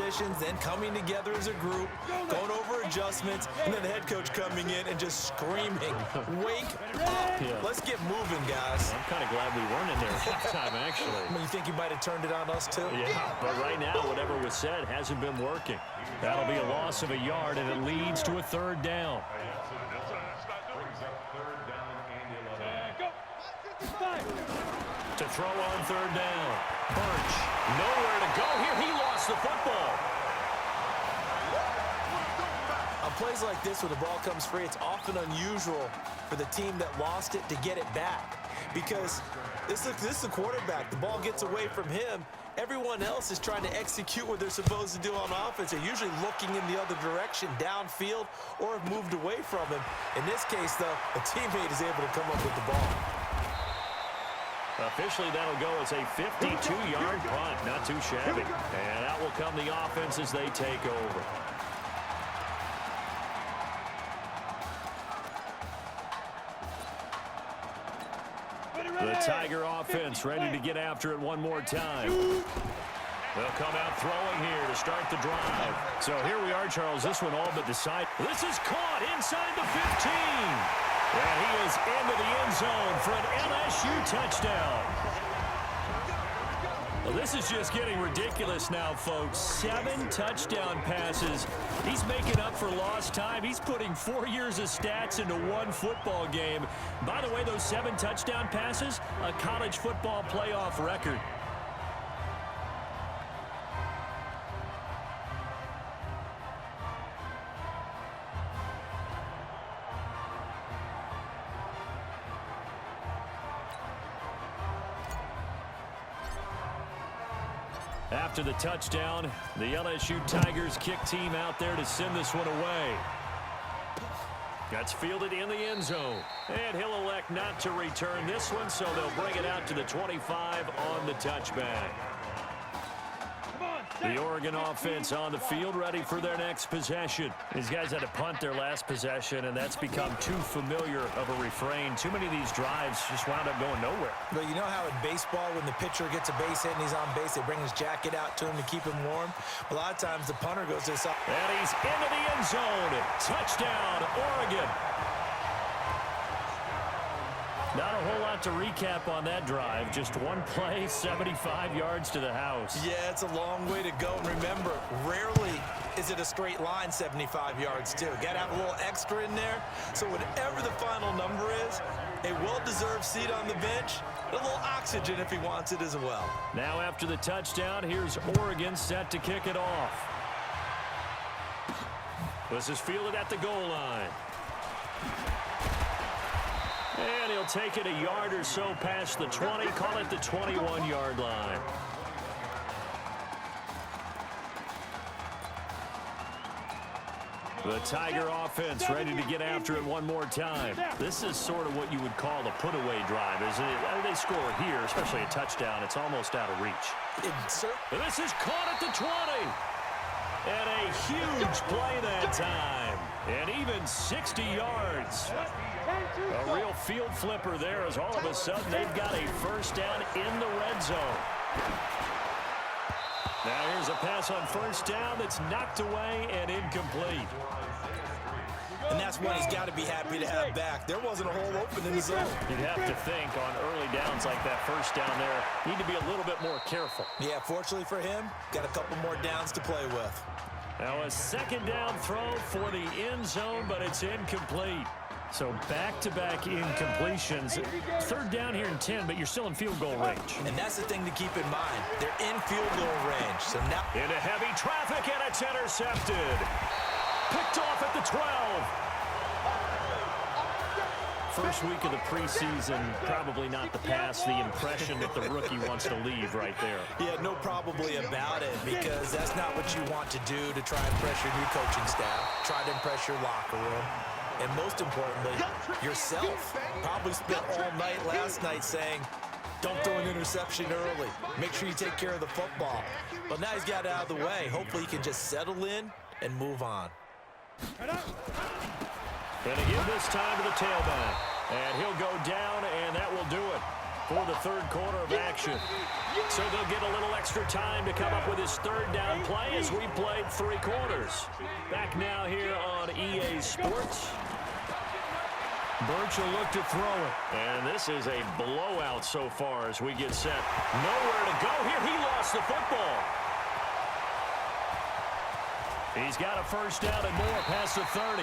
positions, then coming together as a group, going over adjustments, and then the head coach coming in and just screaming, wake up. Yeah. Let's get moving, guys. I'm kind of glad we weren't in there at halftime, actually. I mean, you think he might have turned it on us, too? Yeah, but right now, whatever was said hasn't been working. That'll be a loss of a yard, and it leads to a third down. To throw on third down. Bunch. Nowhere to go here. He lost the football. On plays like this where the ball comes free, it's often unusual for the team that lost it to get it back. Because this is the quarterback. The ball gets away from him. Everyone else is trying to execute what they're supposed to do on offense. They're usually looking in the other direction, downfield, or have moved away from him. In this case, though, a teammate is able to come up with the ball. Officially, that'll go as a 52-yard punt. Not too shabby. And out will come the offense as they take over. The Tiger offense ready to get after it one more time. They'll come out throwing here to start the drive. So here we are, Charles. This one all but decided. This is caught inside the 15. And he is into the end zone for an LSU touchdown. Well, this is just getting ridiculous now, folks. 7 touchdown passes. He's making up for lost time. He's putting 4 years of stats into one football game. By the way, those 7 touchdown passes, a college football playoff record. After the touchdown, the LSU Tigers kick team out there to send this one away. That's fielded in the end zone. And he'll elect not to return this one, so they'll bring it out to the 25 on the touchback. The Oregon offense on the field ready for their next possession. These guys had to punt their last possession, and that's become too familiar of a refrain. Too many of these drives just wound up going nowhere. But you know how in baseball, when the pitcher gets a base hit and he's on base, they bring his jacket out to him to keep him warm? A lot of times the punter goes to the side. And he's into the end zone. Touchdown, Oregon. Not a whole lot to recap on that drive. Just one play, 75 yards to the house. Yeah, it's a long way to go. And remember, rarely is it a straight line 75 yards, too. Got to have a little extra in there. So whatever the final number is, a well-deserved seat on the bench, a little oxygen if he wants it as well. Now after the touchdown, here's Oregon set to kick it off. This is fielded at the goal line. And he'll take it a yard or so past the 20, call it the 21-yard line. The Tiger offense ready to get after it one more time. This is sort of what you would call a put-away drive, isn't it? They score here, especially a touchdown. It's almost out of reach. And this is caught at the 20. And a huge play that time. And even 60 yards. A real field flipper there as all of a sudden they've got a first down in the red zone. Now here's a pass on first down that's knocked away and incomplete. And that's one he's got to be happy to have back. There wasn't a hole open in the zone. You'd have to think on early downs like that first down there, need to be a little bit more careful. Yeah, fortunately for him, got a couple more downs to play with. Now a second down throw for the end zone, but it's incomplete. So back-to-back incompletions. Third down here in 10, but you're still in field goal range. And that's the thing to keep in mind. They're in field goal range. So now into heavy traffic, and it's intercepted. Picked off at the 12. First week of the preseason, probably not the pass, the impression that the rookie wants to leave right there. Yeah, no probably about it, because that's not what you want to do to try and pressure your coaching staff, try to impress your locker room. And most importantly, yourself. Probably spent all night last night saying, don't throw an interception early. Make sure you take care of the football. But now he's got it out of the way. Hopefully he can just settle in and move on. Gonna give this time to the tailback. And he'll go down, and that will do it. for the third quarter of action. So they'll get a little extra time to come up with his third down play as we played 3 quarters. Back now here on EA Sports. Birch will look to throw it. And this is a blowout so far as we get set. Nowhere to go here. He lost the football. He's got a first down and more past the 30.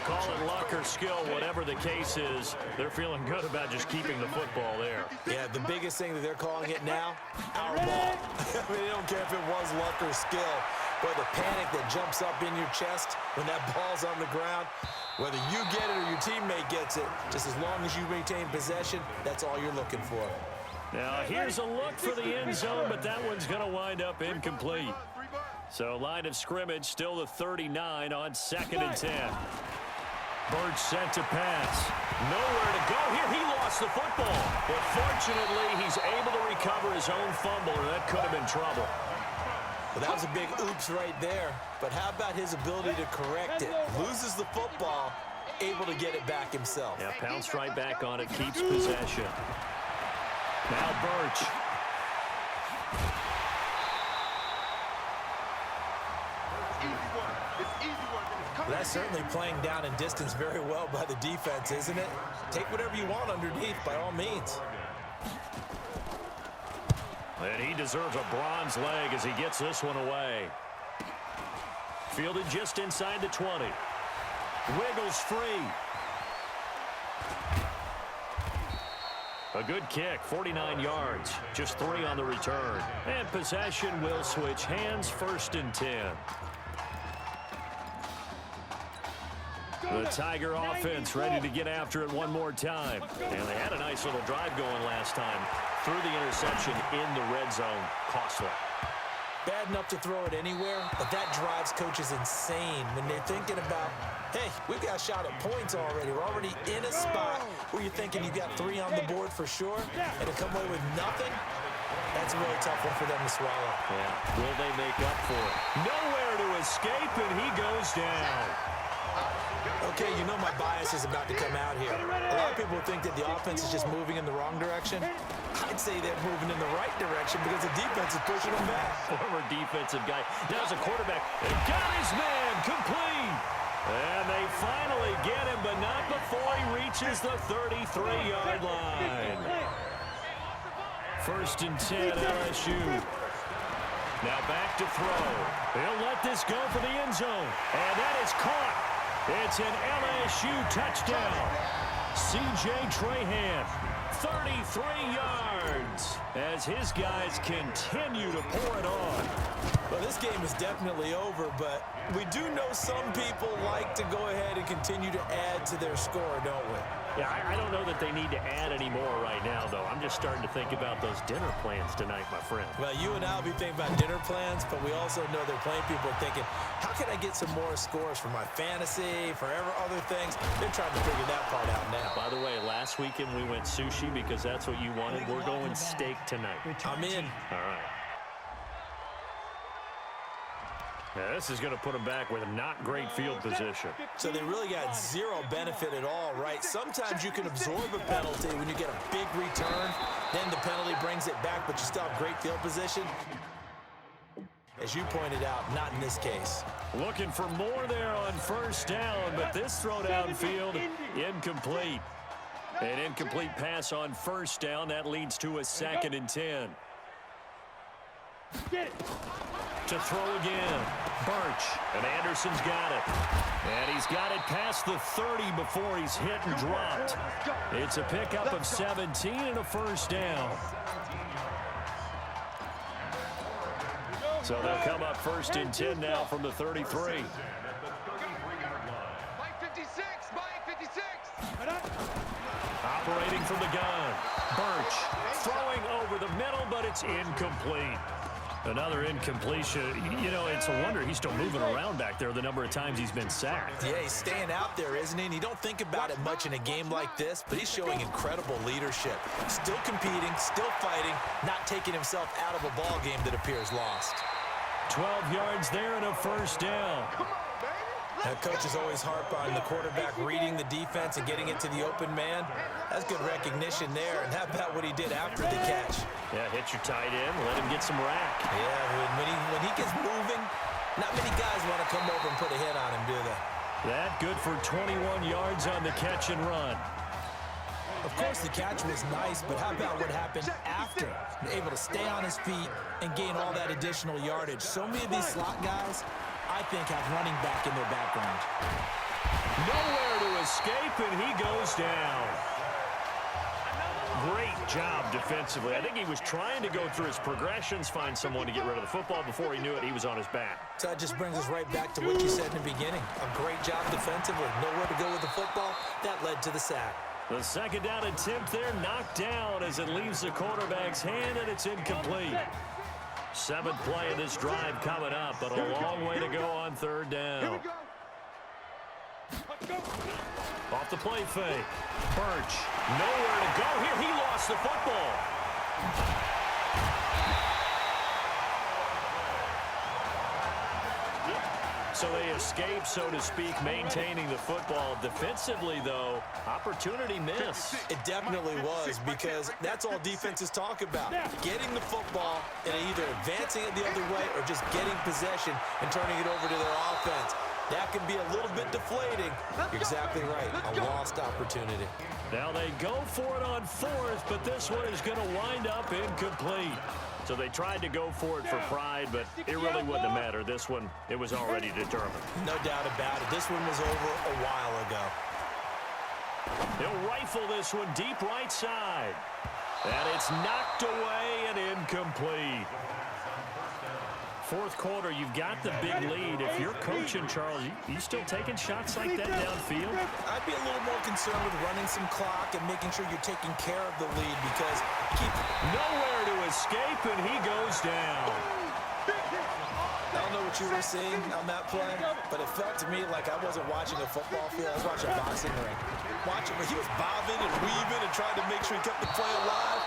Call it luck or skill, whatever the case is, they're feeling good about just keeping the football there. Yeah, the biggest thing that they're calling it now, our ball. I mean, they don't care if it was luck or skill, but the panic that jumps up in your chest when that ball's on the ground, whether you get it or your teammate gets it, just as long as you maintain possession, that's all you're looking for. Now, here's a look for the end zone, but that one's going to wind up incomplete. So, line of scrimmage, still the 39 on 2nd and 10. Birch sent to pass. Nowhere to go here. He lost the football. But fortunately, he's able to recover his own fumble, or that could have been trouble. Well, that was a big oops right there. But how about his ability to correct it? Loses the football, able to get it back himself. Yeah, pounced right back on it, keeps possession. Now Birch. Well, that's certainly playing down in distance very well by the defense, isn't it? Take whatever you want underneath, by all means. And he deserves a bronze leg as he gets this one away. Fielded just inside the 20. Wiggles free. A good kick, 49 yards. Just 3 on the return. And possession will switch hands, 1st and 10. The Tiger offense ready to get after it one more time. And they had a nice little drive going last time. Threw the interception in the red zone. Costly. Bad enough to throw it anywhere, but that drives coaches insane when they're thinking about, hey, we've got a shot at points already. We're already in a spot where you're thinking you've got 3 on the board for sure, and to come away with nothing, that's a really tough one for them to swallow. Yeah, will they make up for it? Nowhere to escape, and he goes down. Okay, you know my bias is about to come out here. A lot of people think that the offense is just moving in the wrong direction. I'd say they're moving in the right direction because the defense is pushing them back. Former defensive guy. Now as a quarterback. And got his man complete. And they finally get him, but not before he reaches the 33-yard line. 1st and 10, LSU. Now back to throw. He'll let this go for the end zone. And that is caught. It's an LSU touchdown. C.J. Trahan, 33 yards, as his guys continue to pour it on. Well, this game is definitely over, but we do know some people like to go ahead and continue to add to their score, don't we? Yeah, I don't know that they need to add any more right now, though. I'm just starting to think about those dinner plans tonight, my friend. Well, you and I will be thinking about dinner plans, but we also know they're playing people are thinking, how can I get some more scores for my fantasy, for other things? They're trying to figure that part out now. By the way, last weekend we went sushi because that's what you wanted. We're going steak tonight. I'm in. All right. Now, this is going to put them back with a not great field position. So they really got zero benefit at all, right? Sometimes you can absorb a penalty when you get a big return. Then the penalty brings it back, but you still have great field position. As you pointed out, not in this case. Looking for more there on 1st down, but this throw downfield, incomplete. An incomplete pass on 1st down. That leads to a 2nd and 10. Get it. To throw again. Birch. And Anderson's got it. And he's got it past the 30 before he's hit and dropped. It's a pickup of 17 and a 1st down. So they'll come up 1st and 10 now from the 33. Operating from the gun. Birch throwing over the middle, but it's incomplete. Another incompletion. You know, it's a wonder he's still moving around back there the number of times he's been sacked. Yeah, he's staying out there, isn't he? And you don't think about it much in a game like this, but he's showing incredible leadership. Still competing, still fighting, not taking himself out of a ball game that appears lost. 12 yards there and a 1st down. Now, coaches always harp on the quarterback reading the defense and getting it to the open man. That's good recognition there. And how about what he did after the catch? Yeah, hit your tight end, let him get some rack. Yeah, when he gets moving, not many guys want to come over and put a hit on him, do they? That good for 21 yards on the catch and run. Of course, the catch was nice, but how about what happened after? Able to stay on his feet and gain all that additional yardage. So many of these slot guys, I think, have running back in their background. Nowhere to escape, and he goes down. Great job defensively. I think he was trying to go through his progressions, find someone to get rid of the football. Before he knew it, he was on his back. So that just brings us right back to what you said in the beginning. A great job defensively. Nowhere to go with the football. That led to the sack. The second down attempt there knocked down as it leaves the quarterback's hand, and it's incomplete. Seventh play of this drive coming up, but a long way to go on third down. Off the play fake. Birch, nowhere to go here. He lost the football. So they escape, so to speak, maintaining the football. Defensively, though, opportunity miss. It definitely was, because that's all defenses talk about. Getting the football and either advancing it the other way or just getting possession and turning it over to their offense. That can be a little bit deflating. You're exactly right. A lost opportunity. Now they go for it on fourth, but this one is going to wind up incomplete. So they tried to go for it for pride, but it really wouldn't have mattered. This one, it was already determined. No doubt about it. This one was over a while ago. He'll rifle this one deep right side. And it's knocked away and incomplete. Fourth quarter, you've got the big lead. If you're coaching, Charles, you still taking shots like that downfield? I'd be a little more concerned with running some clock and making sure you're taking care of the lead, because keep nowhere to escape, and he goes down. I don't know what you were seeing on that play, but it felt to me like I wasn't watching a football field. I was watching a boxing ring. Watching where he was bobbing and weaving and trying to make sure he kept the play alive.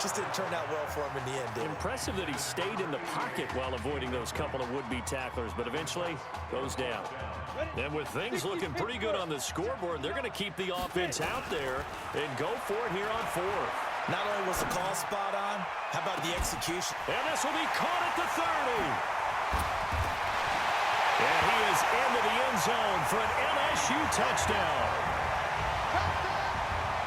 Just didn't turn out well for him in the end, did it? Impressive that he stayed in the pocket while avoiding those couple of would-be tacklers, but eventually goes down. And with things looking pretty good on the scoreboard, they're going to keep the offense out there and go for it here on fourth. Not only was the call spot on, how about the execution? And this will be caught at the 30. And he is into the end zone for an LSU touchdown.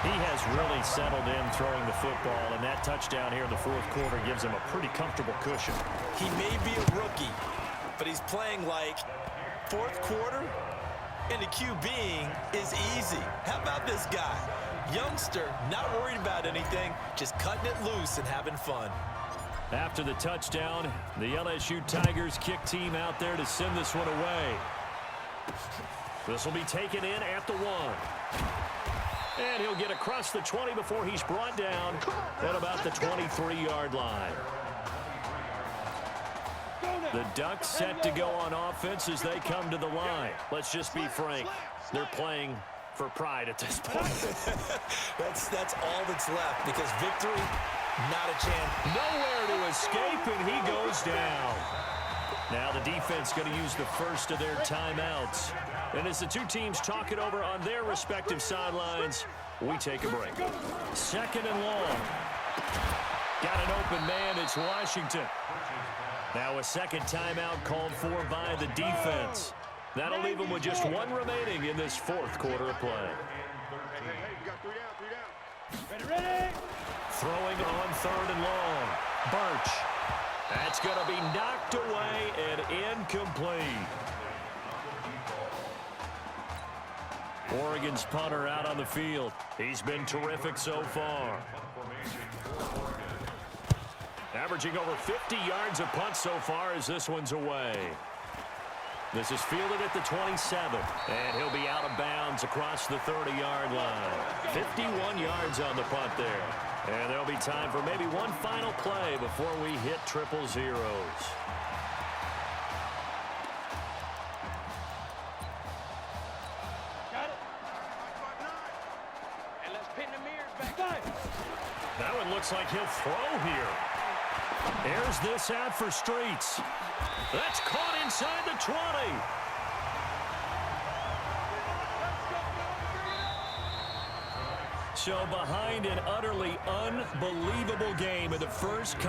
He has really settled in throwing the football, and that touchdown here in the fourth quarter gives him a pretty comfortable cushion. He may be a rookie, but he's playing like fourth quarter, and the QBing is easy. How about this guy? Youngster, not worried about anything, just cutting it loose and having fun. After the touchdown, the LSU Tigers kick team out there to send this one away. This will be taken in at the 1. And he'll get across the 20 before he's brought down at about the 23-yard line. The Ducks set to go on offense as they come to the line. Let's just be frank. They're playing for pride at this point. That's all that's left, because victory, not a chance. Nowhere to escape, and he goes down. Now the defense going to use the first of their timeouts. And as the two teams talk it over on their respective sidelines, we take a break. Second and long. Got an open man. It's Washington. Now a second timeout called for by the defense. That'll leave them with just one remaining in this fourth quarter of play. Throwing on third and long. Birch. That's going to be knocked away and incomplete. Oregon's punter out on the field. He's been terrific so far. Averaging over 50 yards a punt so far as this one's away. This is fielded at the 27, and he'll be out of bounds across the 30-yard line. 51 yards on the punt there. And there'll be time for maybe one final play before we hit triple zeros. That one looks like he'll throw here. Airs this out for Streets. That's caught inside the 20. So behind an utterly unbelievable game of the first